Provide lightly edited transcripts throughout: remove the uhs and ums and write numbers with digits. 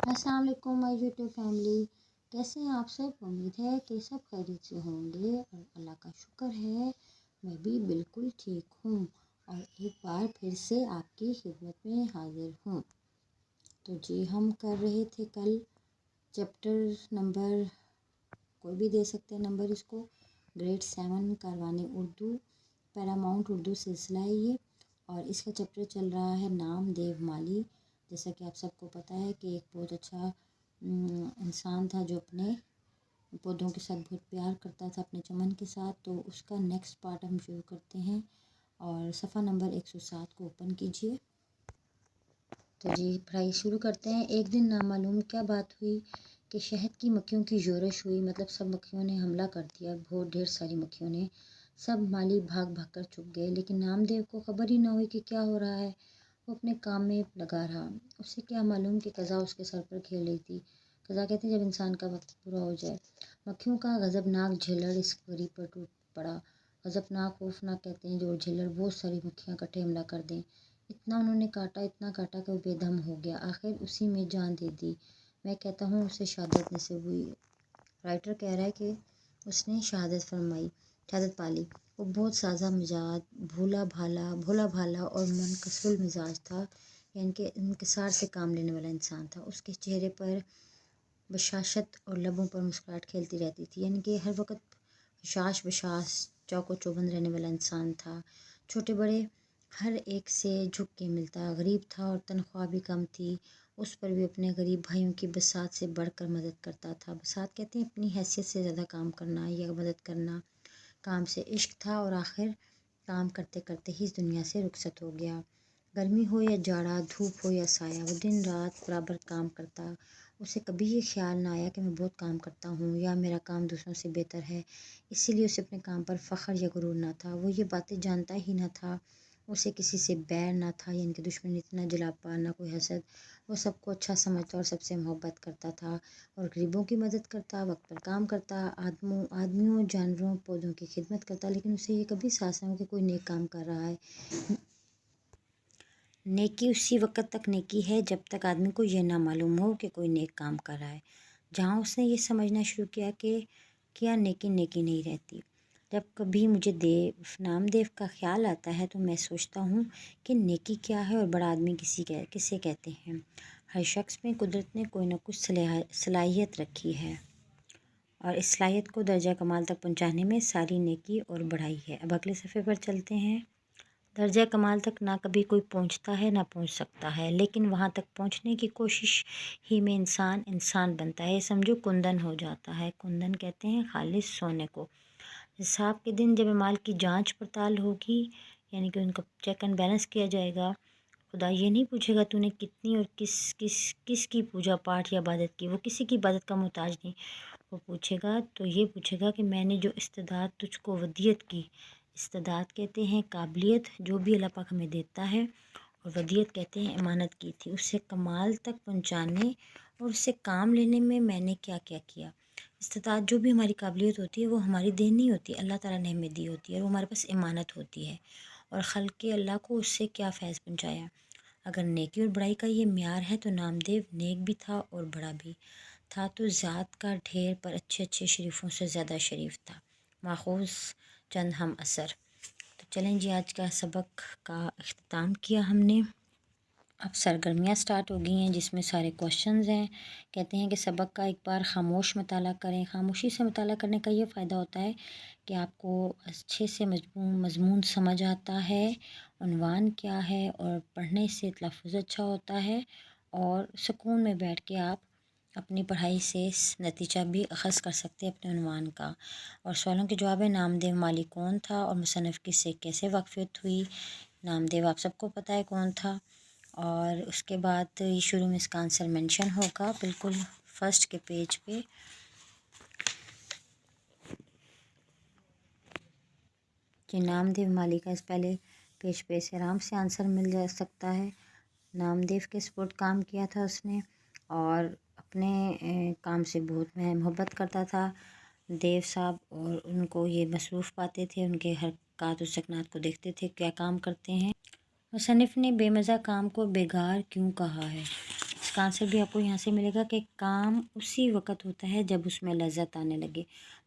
अस्सलाम वालेकुम my YouTube family. कैसे हैं आप सब? उम्मीद है कि सब खैरियत से होंगे और अल्लाह का शुक्र है मैं भी बिल्कुल ठीक हूँ और एक बार फिर से आपकी खिदमत में हाज़िर हूँ। तो जी हम कर रहे थे कल चैप्टर नंबर, कोई भी दे सकते हैं नंबर इसको, ग्रेड 7 कारवानी उर्दू, पैरामाउंट उर्दू सिलसिला है ये, और इसका चैप्टर चल रहा है नाम देव माली। जैसा कि आप सबको पता है कि एक बहुत अच्छा इंसान था जो अपने पौधों के साथ बहुत प्यार करता था, अपने चमन के साथ। तो उसका नेक्स्ट पार्ट हम शुरू करते हैं और सफ़ा नंबर 107 को ओपन कीजिए। तो जी पढ़ाई शुरू करते हैं। एक दिन नामालूम क्या बात हुई कि शहद की मक्खियों की जोरश हुई, मतलब सब मक्खियों ने हमला कर दिया, बहुत ढेर सारी मक्खियों ने। सब माली भाग भाग कर छुप गए, लेकिन नामदेव को खबर ही ना हुई कि क्या हो रहा है। वो अपने काम में लगा रहा। उसे क्या मालूम कि कज़ा उसके सर पर खेल रही थी। कज़ा कहते हैं जब इंसान का वक्त पूरा हो जाए। मक्खियों का गज़बनाक झिल्लड़ इस गरीब पर टूट पड़ा। गज़बनाक खौफनाक कहते हैं जो झिल्लड़ बहुत सारी मक्खियाँ इकट्ठे हमला कर दें। इतना उन्होंने काटा, इतना काटा कि वो बेदम हो गया, आखिर उसी में जान दे दी। मैं कहता हूँ उसे शहादत नसीब हुई। राइटर कह रहा है कि उसने शहादत पाली। वो बहुत साजा मिजाज, भोला भाला और मुनकसरुल मिजाज था, यानी कि इंकिसार से काम लेने वाला इंसान था। उसके चेहरे पर बशाशत और लबों पर मुस्कुराहट खेलती रहती थी, यानी कि हर वक्त बशाश चौको चौबंद रहने वाला इंसान था। छोटे बड़े हर एक से झुक के मिलता, गरीब था और तनख्वाह भी कम थी, उस पर भी अपने गरीब भाइयों की बसात से बढ़कर मदद करता था। बसात कहते हैं अपनी हैसियत से ज़्यादा काम करना या मदद करना। काम से इश्क था और आखिर काम करते करते ही इस दुनिया से रुखसत हो गया। गर्मी हो या जाड़ा, धूप हो या साया, वो दिन रात बराबर काम करता। उसे कभी ये ख्याल ना आया कि मैं बहुत काम करता हूँ या मेरा काम दूसरों से बेहतर है, इसीलिए उसे अपने काम पर फ़ख्र या गुरूर ना था। वो ये बातें जानता ही ना था। उसे किसी से बैर ना था, यानी कि दुश्मनी, इतना जलापा, ना कोई हसद। वो सबको अच्छा समझता और सबसे मोहब्बत करता था और गरीबों की मदद करता, वक्त पर काम करता, आदमियों जानवरों पौधों की खिदमत करता। लेकिन उसे ये कभी एहसास ना हो कि कोई नेक काम कर रहा है। नेकी उसी वक़्त तक नेकी है जब तक आदमी को ये ना मालूम हो कि कोई नेक काम कर रहा है। जहाँ उसने ये समझना शुरू किया कि क्या नेकी नेकी नहीं रहती। जब कभी मुझे नामदेव का ख्याल आता है तो मैं सोचता हूँ कि नेकी क्या है और बड़ा आदमी किसे कहते हैं। हर शख्स में कुदरत ने कोई ना कुछ सलाहियत रखी है और इस सलाहियत को दर्जा कमाल तक पहुँचाने में सारी नेकी और बढ़ाई है। अब अगले सफ़े पर चलते हैं। दर्जा कमाल तक ना कभी कोई पहुंचता है ना पहुंच सकता है, लेकिन वहां तक पहुंचने की कोशिश ही में इंसान बनता है। समझो कुंदन हो जाता है। कुंदन कहते हैं खालिस सोने को। हिसाब के दिन जब माल की जांच पड़ताल होगी, यानी कि उनका चेक एंड बैलेंस किया जाएगा, खुदा ये नहीं पूछेगा तूने कितनी और किस की पूजा पाठ या इबादत की। वो किसी की इबादत का मोहताज नहीं। वो पूछेगा तो ये पूछेगा कि मैंने जो इस्तेदाद तुझको वदियत की, इस्तेदाद कहते हैं काबिलियत, जो भी अल्लाह पाक हमें देता है, और वदियत कहते हैं अमानत की थी, उसे कमाल तक पहुंचाने और उससे काम लेने में मैंने क्या क्या किया। इस्तेदाद जो भी हमारी काबिलियत होती है वो हमारी देन नहीं होती, अल्लाह ताला ने हमें दी होती है, और वो हमारे पास अमानत होती है। और खल्क़ अल्लाह को उससे क्या फैज़ पहुँचाया। अगर नेकी और बड़ाई का ये म्यार है तो नामदेव नेक भी था और बड़ा भी था, तो ज़ात का ढेर पर अच्छे अच्छे शरीफों से ज़्यादा शरीफ था। माखूज़ चंद हम असर। तो चलें जी, आज का सबक का अख्ताम किया हमने। अब सरगर्मियाँ स्टार्ट हो गई हैं जिसमें सारे क्वेश्चंस हैं। कहते हैं कि सबक का एक बार खामोश मताला करें। खामोशी से मताला करने का ये फ़ायदा होता है कि आपको अच्छे से मज़मून समझ आता है, उन्वान क्या है, और पढ़ने से तलफ़्फ़ुज़ अच्छा होता है और सुकून में बैठ के आप अपनी पढ़ाई से नतीजा भी अख़ज़ कर सकते हैं अपने उन्वान का। और सवालों के जवाब है नामदेव माली कौन था और मुसन्निफ़ किससे कैसे वाक़फ़ियत हुई। नामदेव आप सबको पता है कौन था, और उसके बाद ये शुरू में इसका आंसर मेंशन होगा बिल्कुल फर्स्ट के पेज पे। कि नामदेव माली का इस पहले पेज पे से आराम से आंसर मिल जा सकता है। नामदेव के सपोर्ट काम किया था उसने और अपने काम से बहुत मोहब्बत करता था देव साहब, और उनको ये मसरूफ़ पाते थे, उनके हरकत और सकनात को देखते थे क्या काम करते हैं। मुसन्निफ़ ने बेमज़ा काम को बेगार क्यों कहा है। اس کا آنسر بھی آپ کو یہاں سے ملے گا کہ کام اسی وقت ہوتا ہے جب اس میں لذت آنے لگے،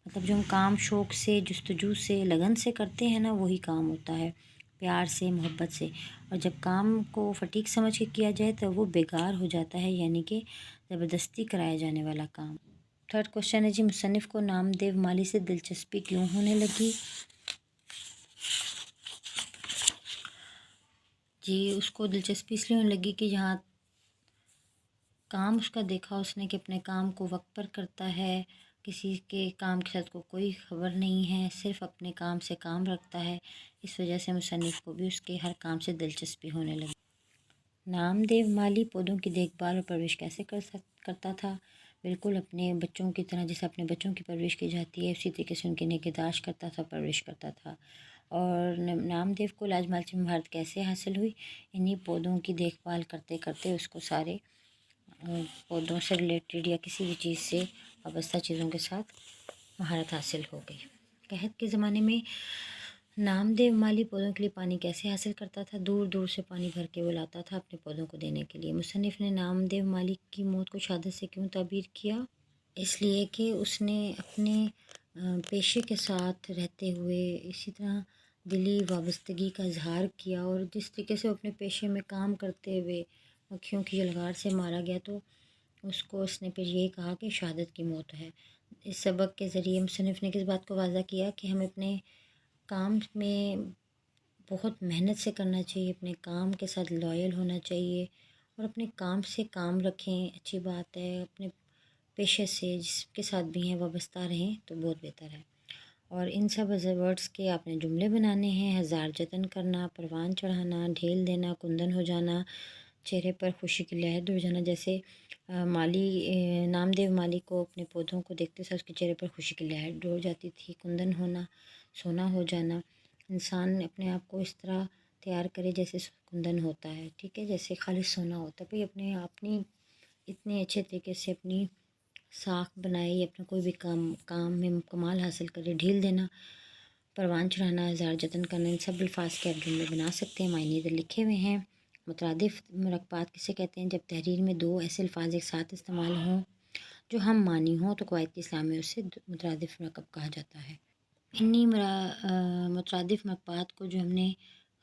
مطلب جو ہم کام شوق سے، جستجو سے، لگن سے کرتے ہیں نا، وہی کام ہوتا ہے، پیار سے، محبت سے۔ اور جب کام کو فٹیک سمجھ کے کیا جائے تو وہ بیکار ہو جاتا ہے، یعنی کہ زبردستی کرایا جانے والا کام۔ تھرڈ کوشچن ہے جی، مصنف کو نامدیو مالی سے دلچسپی کیوں ہونے لگی؟ جی اس کو دلچسپی اس لیے ہونے لگی کہ جہاں کام اس کا دیکھا اس نے کہ اپنے کام کو وقت پر کرتا ہے، کسی کے کام کے ساتھ کو کوئی خبر نہیں ہے، صرف اپنے کام سے کام رکھتا ہے، اس وجہ سے مصنف کو بھی اس کے ہر کام سے دلچسپی ہونے لگی۔ نامدیو مالی پودوں کی دیکھ بھال اور پرورش کیسے کرتا تھا؟ بالکل اپنے بچوں کی طرح، جیسے اپنے بچوں کی پرورش کی جاتی ہے اسی طریقے سے ان کی نگہداشت کرتا تھا، پرورش کرتا تھا۔ اور نامدیو کو لاج مالچی میں مہارت کیسے حاصل ہوئی؟ انہی پودوں کی دیکھ بھال کرتے کرتے اس کو سارے پودوں سے ریلیٹڈ یا کسی بھی چیز سے وابستہ چیزوں کے ساتھ مہارت حاصل ہو گئی۔ قحط کے زمانے میں نامدیو مالی پودوں کے لیے پانی کیسے حاصل کرتا تھا؟ دور دور سے پانی بھر کے وہ لاتا تھا اپنے پودوں کو دینے کے لیے۔ مصنف نے نامدیو مالی کی موت کو شہادت سے کیوں تعبیر کیا؟ اس لیے کہ اس نے اپنے پیشے کے ساتھ رہتے ہوئے اسی طرح دلی وابستگی کا اظہار کیا، اور جس طریقے سے وہ اپنے پیشے میں کام کرتے ہوئے مکھیوں کی جلغار سے مارا گیا، تو اس نے پھر یہی کہا کہ شہادت کی موت ہے۔ اس سبق کے ذریعے مصنف نے کس بات کو واضح کیا کہ ہمیں اپنے کام میں بہت محنت سے کرنا چاہیے، اپنے کام کے ساتھ لائل ہونا چاہیے، اور اپنے کام سے کام رکھیں، اچھی بات ہے، اپنے پیشے سے جس کے ساتھ بھی ہیں وابستہ رہیں تو بہت بہتر ہے۔ اور ان سب ورڈز کے آپ نے جملے بنانے ہیں: ہزار جتن کرنا، پروان چڑھانا، ڈھیل دینا، کندن ہو جانا، چہرے پر خوشی کی لہر دوڑ جانا۔ جیسے نامدیو مالی کو اپنے پودوں کو دیکھتے سے اس کے چہرے پر خوشی کی لہر دوڑ جاتی تھی۔ کندن ہونا، سونا ہو جانا، انسان اپنے آپ کو اس طرح تیار کرے جیسے کندن ہوتا ہے، ٹھیک ہے، جیسے خالص سونا ہوتا ہے، بھئی اپنی اتنے اچھے طریقے سے اپنی ساکھ بنائی، اپنا کوئی بھی کام میں کمال حاصل کرے۔ ڈھیل دینا، پروان چڑھانا، ہزار جتن کرنا، ان سب الفاظ کے آپ جملے بنا سکتے ہیں، معنی ادھر لکھے ہوئے ہیں۔ مترادف مرکبات کسے کہتے ہیں؟ جب تحریر میں دو ایسے الفاظ ایک ساتھ استعمال ہوں جو ہم معنی ہوں تو قواعد اسلام میں اسے مترادف مرکب کہا جاتا ہے۔ انہی مترادف مرکبات کو جو ہم نے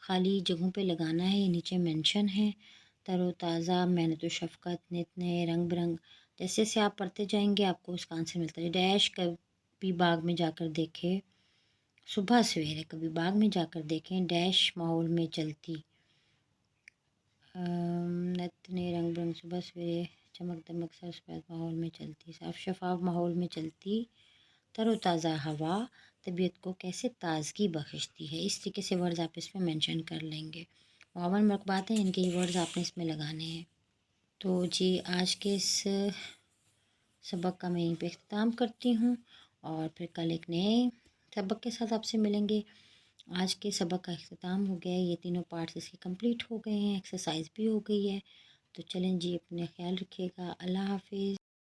خالی جگہوں پہ لگانا ہے یہ نیچے مینشن ہے: تر و تازہ، محنت و شفقت، نت نئے، رنگ برنگ۔ جیسے جیسے آپ پڑھتے جائیں گے آپ کو اس کا آنسر ملتا ہے۔ ڈیش کبھی باغ میں جا کر دیکھے، صبح سویرے کبھی باغ میں جا کر دیکھیں، ڈیش ماحول میں چلتی، نت نئے، رنگ برنگ، صبح سویرے، چمک دمک، سر سفید ماحول میں چلتی، صاف شفاف ماحول میں چلتی، تر و تازہ ہوا طبیعت کو کیسے تازگی بخشتی ہے۔ اس طریقے سے ورڈز آپ اس میں مینشن کر لیں گے۔ معاون مرکبات ہیں، ان کے یہ ورڈز آپ نے اس میں لگانے ہیں۔ تو جی آج کے اس سبق کا میں یہیں پہ اختتام کرتی ہوں، اور پھر کل ایک نئے سبق کے ساتھ آپ سے ملیں گے۔ آج کے سبق کا اختتام ہو گیا ہے، یہ تینوں پارٹس اس کے کمپلیٹ ہو گئے ہیں، ایکسرسائز بھی ہو گئی ہے۔ تو چلیں جی، اپنے خیال رکھیے گا، اللہ حافظ۔